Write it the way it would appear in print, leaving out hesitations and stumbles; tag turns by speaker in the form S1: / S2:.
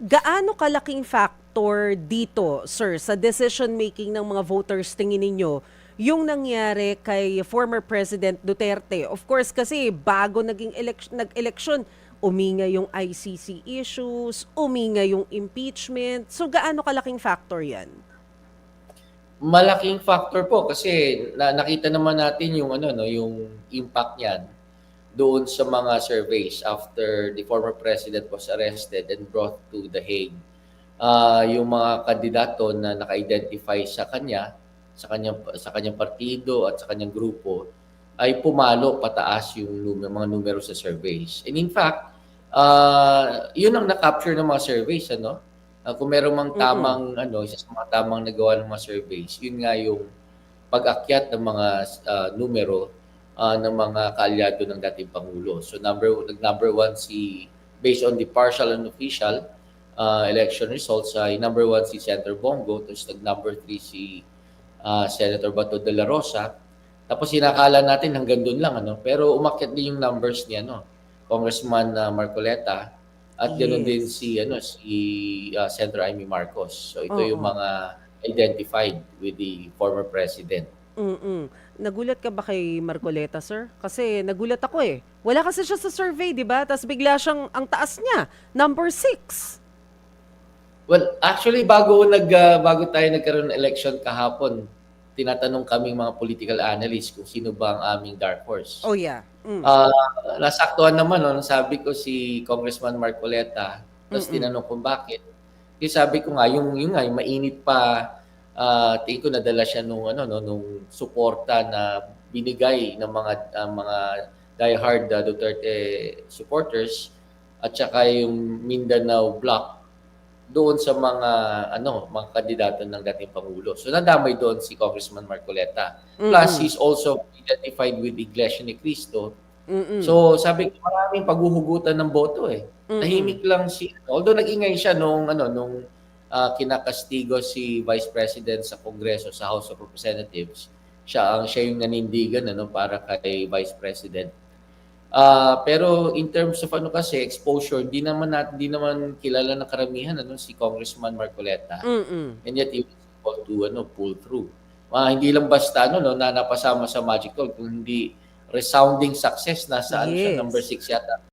S1: Gaano kalaking factor dito, sir, sa decision making ng mga voters tingin ninyo yung nangyari kay former President Duterte? Of course, kasi bago nag-eleksyon, uminga yung ICC issues, uminga yung impeachment. So gaano kalaking factor yan?
S2: Malaking factor po kasi nakita naman natin yung ano no, yung impact niyan doon sa mga surveys after the former president was arrested and brought to The Hague. Yung mga kandidato na naka-identify sa kanyang partido at sa kanyang grupo ay pumalo pataas yung mga numero sa surveys. And in fact, yun ang na-capture ng mga surveys ano. Kung meron mang
S1: Mm-mm.
S2: tamang ano, isa sa mga tamang nagawa ng mga surveys, yun nga yung pag-akyat ng mga numero ng mga kaalyado ng dating Pangulo. So number one based on the partial and official election results, ay number one si Senator Bongo, tapos number three si Senator Bato de la Rosa. Tapos sinakala natin hanggang doon lang, ano? Pero umakyat din yung numbers ni ano, Congressman Marcoleta at ganoon din
S1: Yes.
S2: si Senator Amy Marcos. So ito yung
S1: Oo.
S2: mga identified with the former president.
S1: Mm. Nagulat ka ba kay Marcoleta, sir? Kasi nagulat ako eh. Wala kasi siya sa survey, di ba? Tapos bigla siyang, ang taas niya, number 6.
S2: Well, actually bago tayo nagkaroon ng election kahapon, tinatanong kaming mga political analysts kung sino ba ang aming dark horse.
S1: Oh yeah.
S2: Ah, Nasaktuhan naman 'no, sabi ko si Congressman Marcoleta, tapos
S1: Mm.
S2: tinanong kung bakit. Yung sabi ko nga yung nga yung mainit pa, tingin ko nadala siya nung ano 'no, nung suporta na binigay ng mga diehard Duterte supporters at saka yung Mindanao Bloc doon sa mga kandidato ng dating pangulo. So nadamay doon si Congressman Marcoleta. Plus
S1: Mm.
S2: he's also identified with Iglesia ni Cristo.
S1: Mm.
S2: So sabi ko maraming paghuhugutan ng boto eh.
S1: Mm.
S2: Tahimik lang although nag-ingay siya nung kinakastigo si Vice President sa Kongreso sa House of Representatives. Siya yung nanindigan para kay Vice President. Pero in terms of kasi exposure, di naman kilala ng karamihan si Congressman Marcoleta.
S1: Mm.
S2: And yet he was able to pull through. Hindi lang basta na napasama sa Magic Call, kundi resounding success, nasa siya, number
S1: Yes.
S2: 6 yata